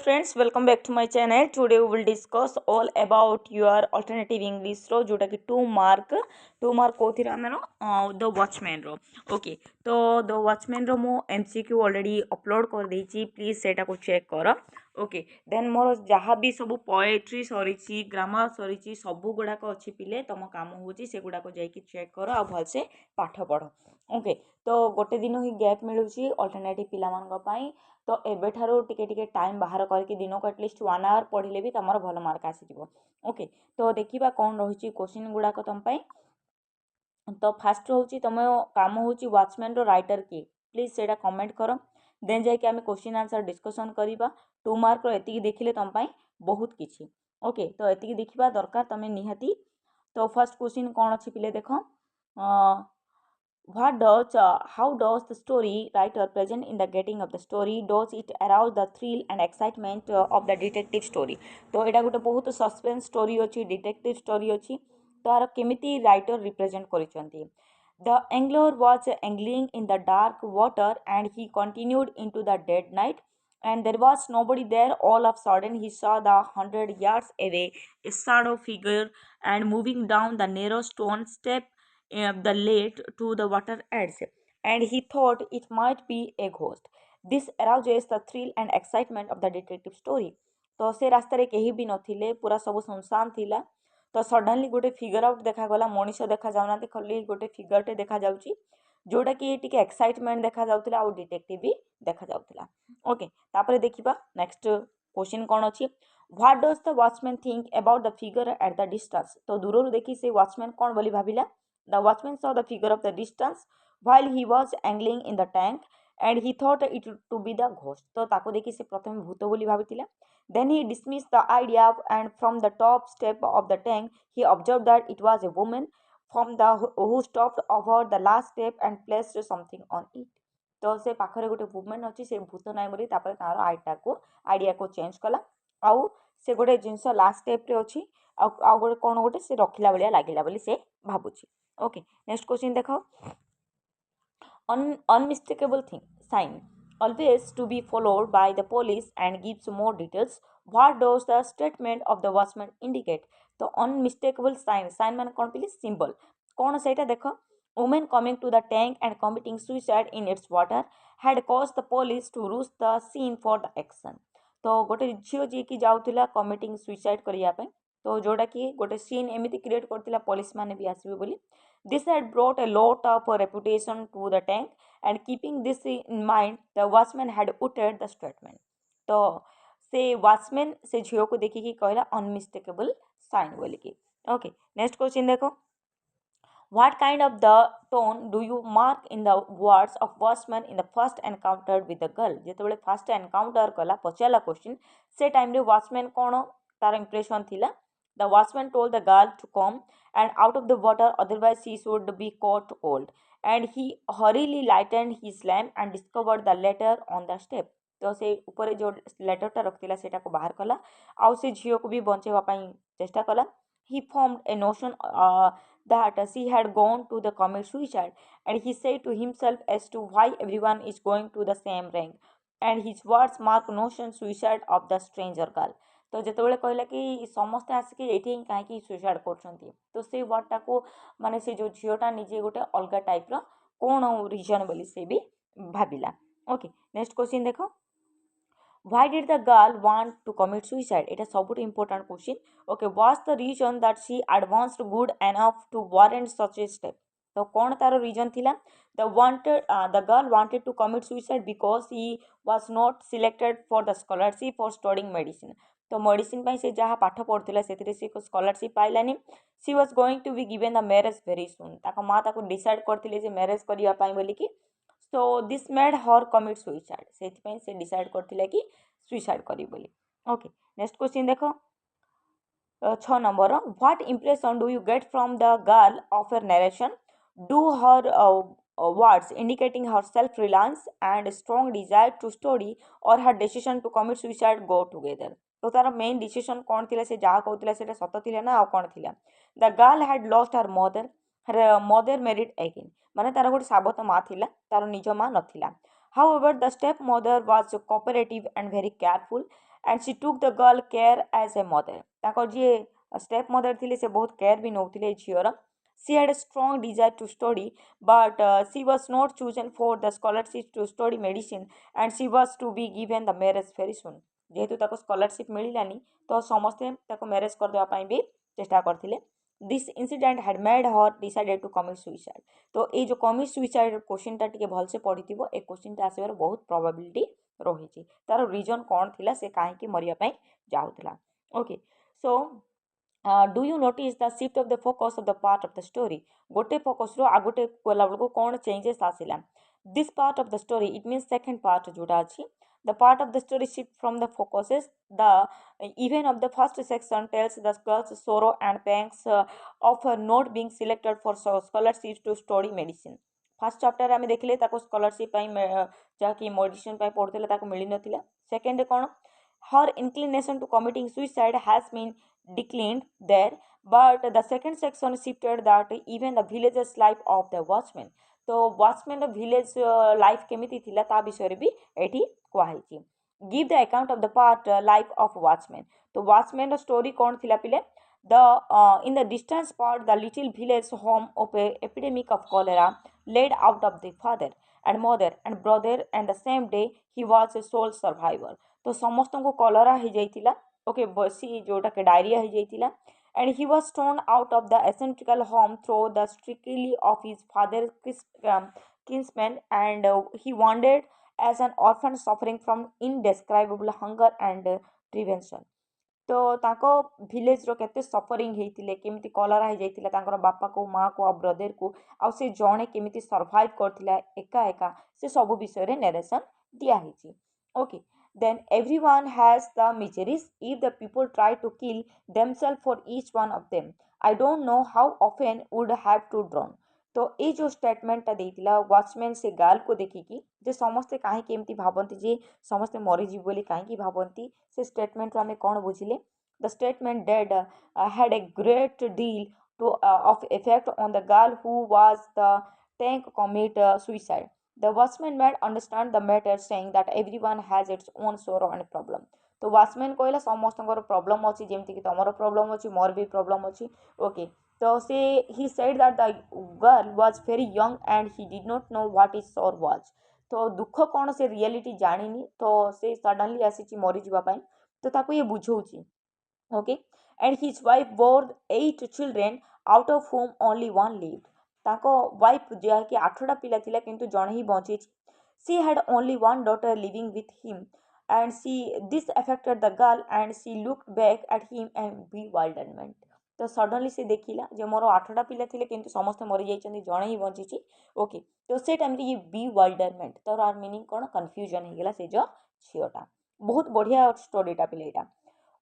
friends, welcome back to my channel. Today we will discuss all about your alternative English रो जोटा कि 2 mark कोथि आमर the watchman row okay तो the watchman रो मो MCQ already upload कर देछि please सेटा को चेक कर ओके देन मोर जहाँ भी सब पोएट्री सरी ग्रामर सरी सब गुड़ाक अच्छी पिले तुम काम होची से गुड़ाक जाइए चेक कर आ भलसे पाठ पढ़ ओके तो गोटे दिन ही गैप मिलूँ अल्टरनेटिव पिलामानन तो एबेठारू टिके टिके टाइम बाहर करके दिन को एटलिस्ट 1 आवर पढ़ले भी तुम भल मार्क आसीज ओके तो देखा कौन रही क्वेश्चन गुड़ाक तुम तो फास्ट रोचे तुम काम हो वॉचमैन रो राइटर किए प्लीज से कमेंट कर देन जाकि आम क्वेश्चन आंसर डिस्कसन करवा 2 मार्क एति देखिले तुम बहुत किसी ओके तो एति देखा दरकार तुम निहाती तो फर्स्ट क्वेश्चन कौन अच्छी पिले देख how does the story writer present in the getting of the story does it arouse the thrill and excitement of the detective story तो यहाँ गोटे बहुत सस्पेंस स्टोरी अच्छी डिटेक्टिव स्टोरी अच्छी तार केमिति राइटर रिप्रेजेंट करिसेंती The angler was angling in the dark water and he continued into the dead night and there was nobody there. All of a sudden he saw the 100 yards away a shadow figure and moving down the narrow stone step the lake to the water edge and he thought it might be a ghost. This arouses the thrill and excitement of the detective story. तो से रास्तार कहीं भी नथिले पूरा सब सुनसान थिला तो suddenly गोटे फिगर आउट देखागला मनीष देखा जाऊना खाली गोटे फिगरटे देखा जाउची जोटा कि टिके एक्साइटमेंट देखा जाउतिला आ डिटेक्टिव भी देखा जाउतिला ओके तापर देखिबा नेक्स्ट क्वेश्चन कौन अच्छी what does the watchman think about the figure at the distance तो दूर देखी से वॉचमैन कौन बोली भाविला the watchman saw the figure of the distance while he was angling in the tank and he thought it to be the ghost तो ताको देखी से प्रथम भूत बोली भावितिला then he dismissed the idea and from the top step of the tank he observed that it was a woman from the who stopped over the last step and placed something on it तो से पाखरे गोटे women अच्छी से भूत नाई बोली तापर तार आइडिया को चेंज कला आउ से गोटे जिनस लास्ट स्टेप रे अच्छी आउ गोटे कौन गोटे से रखिला भलिया लागिला बोली से भाबुची ओके नेक्स्ट क्वेश्चन देखो unmistakable thing sign always to be followed by the police and gives more details. What does the statement of the watchman indicate? तो unmistakable sign मान कौन पिले symbol कौन सेटा देखो woman coming to the tank and committing suicide in its water had caused the police to rush the scene for the action. तो गोटे झील जी की जाउतिला committing suicide करिया पे तो जोड़ा कि गोटे सीन एमिति क्रिएट करतिला पुलिस माने भी आसीबे बोली. This had brought a lot of reputation to the tank and keeping this in mind the watchman had uttered the statement. तो से watchman से झील को देखी कि कहला unmistakable sign बोली कि ओके नेक्स्ट क्वेश्चन देखो What kind of the tone do you mark in the words of watchman in the first encounter with the girl? जेतेबेले फर्स्ट एनकाउंटर कला पचाला क्वेश्चन से टाइम रे वॉचमैन कौन तार इंप्रेशन थिला The watchman told the girl to come and out of the water, otherwise she should be caught cold. And he hurriedly lightened his lamp and discovered the letter on the step. तो से ऊपर जो लेटरटा रखिला सेटा को बाहर कला आउ से झील को भी बंचेवा पई चेष्टा कला. He formed a notion that she had gone to the commit suicide and he said to himself as to why everyone is going to the same rank and his words mark notion suicide of the stranger girl. तो जितेबाला कहला कि समस्ते आसिक ये कहीं suicide कर तो से वर्डटा को माने से जो झीलटा निजे गोटे अलग टाइप्र कौन रिजन बोली से भी भाविला ओके नेक्स्ट क्वेश्चन देखो Why did the girl want to commit suicide? It is सबुठ important question. Okay, what's the reason that she advanced good enough to warrant such a step? तो कौन तार reason थिला? The girl wanted to commit suicide because he was not selected for the scholarship for studying medicine. तो medicine से जहाँ पाठ पढ़ुला से स्कॉलरशिप पाइलानी she was going to be given the marriage very soon माँ डिसाइड करते मैरेज करने बोलिकी so this made her commit suicide से डिसाइड करथिले कि सुइसाइड करी बोली ओके नेक्स्ट क्वेश्चन देखो 6 number what impression do you get from the girl of her narration do her words indicating her self reliance and strong desire to study or her decision to commit suicide go together. तो तार main decision कौन थिला से जहाँ कहूला से सत थिला ना आ कौन थिला the girl had lost her mother married again माने तार गोटे साबत माँ थिला तार निज माँ नथिला however the step mother was cooperative and very careful and she took the girl care as a mother ताकर जी स्टेप मदर थी से बहुत केयर भी नौते झीर she had a strong desire to study but she was not chosen for the scholarship to study medicine and she was to be given the marriage very soon जेहेतु scholarship मिलानी तो समस्ते marriage करदेवाई भी चेष्टा करते this incident had made her decided to commit suicide तो ये जो commit suicide question टा भलसे पढ़ी ए क्वेश्चन टा आसबार बहुत प्रोबेबिलिटी रही तार रिजन कौन थी से कहीं मरिया जाऊला okay so do you notice the shift of the focus of the part of the story गोटे फोकस रो आ गोटे गला बेलू कौन चेंजेस आसला this part of the story it means second part जोटा अच्छी the part of the story shift from the focuses the event of the first section tells the girl's sorrow and pangs of her not being selected for scholarship to study medicine first chapter आम देखले scholarship जहाँकि medicine पढ़ुले मिल ना second कौन her inclination to committing suicide has been declined there but the second section shifted that even the village's life of the watchman तो watchman village life केमिति थिला ता विषय भी एठी कहैछि give the account of the part life of watchman तो watchman story कौन थिला पिले the in the distance part the little village home of a epidemic of cholera led out of the father and mother and brother and the same day he was a sole survivor तो समस्त को cholera हो जाइतिला okay बसी जोटा के diarrhoea हो जाइतिला and he was thrown out of the eccentrical home through the strictly of his father's kinsmen and he wandered as an orphan suffering from indescribable hunger and prevention तो ताको village रो केते suffering हेतिले केमिति कलरा हे जाइतिला तांकर बापा को माँ को आ ब्रदर को आ से जणे केमिति सर्वाइव करथिला एका एका से सब विषय रे नरेशन दिया हेछि okay then everyone has the miseries if the people try to kill themselves for each one of them I don't know how often would have to drown तो ये जो स्टेटमेंटा देइतिला वॉचमैन से गार्ल को देखिकी जे समस्ते काहे केमती भाबंती जे समस्ते मरीजी बोली काहे भाबंती से स्टेटमेंट आम कौन बुझिले the statement dead had a great deal to of effect on the girl who was the tank commit suicide The watchman made understand the matter saying that everyone has its own sorrow and problem. तो watchman कहला समस्त problem अच्छी जमीक तुम problem अच्छी मोर भी problem अच्छी okay तो से he said that the girl was very young and he did not know what is सोर वाज तो दुख कौन से रियलिटी जानी तो से सडनली आसी मरी जावाई तो ताको ये बुझौची okay and his wife bore 8 children out of home only one lived ताको वाइफ जहाँकि 8टा पिला थिला किंतु जण ही बची she had only one daughter living with him and she this affected the girl and she looked back at him and bewilderment तो सडनली से देखिला जे मोर 8टा पिला थिले किंतु समस्त मरी जाइछन्ती जण ही बची ओके तो से टाइम रे ये bewilderment तो आर मीनिंग कोन कंफ्यूजन हे गेला से जो छियोटा बहुत बढ़िया स्टोरीटा पिले एटा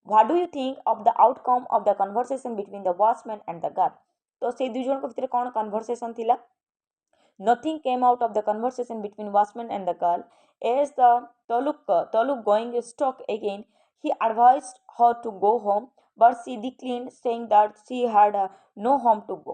what do you think of the outcome of the conversation between the watchman and the girl तो से दुई जन भितर कौन कन्वर्सेशन थिला nothing came out of the conversation between watchman and the girl as the talk going stuck again he advised her to go home but she declined saying that she had no home to go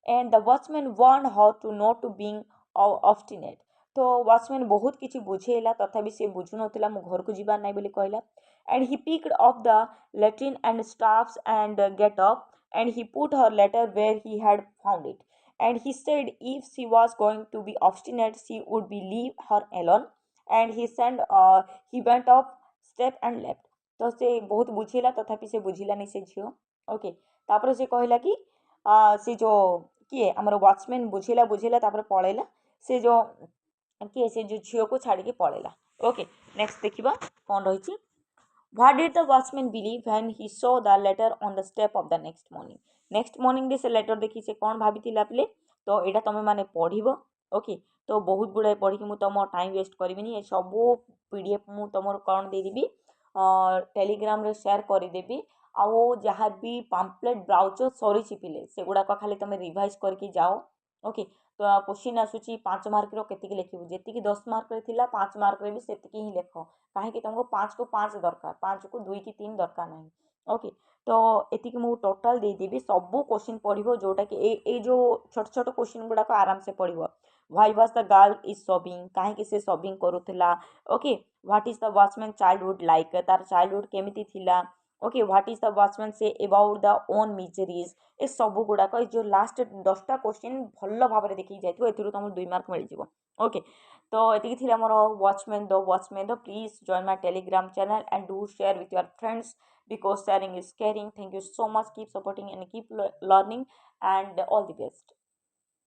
and the watchman warned her to not to being obstinate तो watchman बहुत किसी बुझेला तथापि से बुझु नथिला मु घर को जीवार नाही बोली कहला and he picked up the latrine and staffs and get up and he put her letter where he had found it and he said if she was going to be obstinate she would be leave her alone and he went up step and left तो से बहुत बुझेला तथापि से बुझिलानी से झील okay तापर से कहला कि से जो किए आमर वॉचमैन बुझेला बुझेला तापर पळेला से जो किए से जो झील को छाड़ी पळेला ओके नेक्स्ट देखिबा कौन रही What did the watchman believe when he saw the letter on the step of the next morning? Next morning से letter देखी से कौन भाभी पिले तो यहाँ तुम मैंने पढ़ ओके तो बहुत गुड़ाए पढ़ी मुझे तुम टाइम वेस्ट करी सब पीडीएफ मुझे तुम कौन देदेवी टेलीग्राम रे शेयर करदेवी आउ जहाँ भी पाम्पलेट ब्राउचर सरी पिले से गुड़ाक खाली तुम रिवाइज करके जाओ ओके तो क्वेश्चन आसूची 5 मार्क केतिकी लिखू जी 10 मार्क 5 मार्क भी से ही लिख कहीं तुमको 5 को 5 दरकार 5 को 2 कि 3 दरकार ना ओके तो ये मुझे टोटाल देदेवी सब क्वेश्चन पढ़ो जोटा कि ए जो छोट छोट क्वेश्चन गुड़ाक आराम से पढ़ो why was the girl is sobbing, କାହିଁକି ସେ sobbing କରୁଥିଲା, okay, what is the watchman childhood like, ତାର childhood କେମିତି ଥିଲା, okay, what is the watchman say about the own miseries। ଏ ସବୁ ଗୁଡ଼ାକ ଏ ଯେଉଁ ଲାଷ୍ଟ 10ଟା କ୍ୱେଶ୍ଚିନ୍ ଭଲ ଭାବରେ ଦେଖିକି ଯାଇଥିବ, ଏଥିରୁ ତମକୁ 2 ମାର୍କ ମିଳିଯିବ। ଓକେ, ତ ଏତିକି ଥିଲା ମୋର watchman the please join my Telegram channel and do share with your friends because sharing is caring। Thank you so much, keep supporting and keep learning and all the best।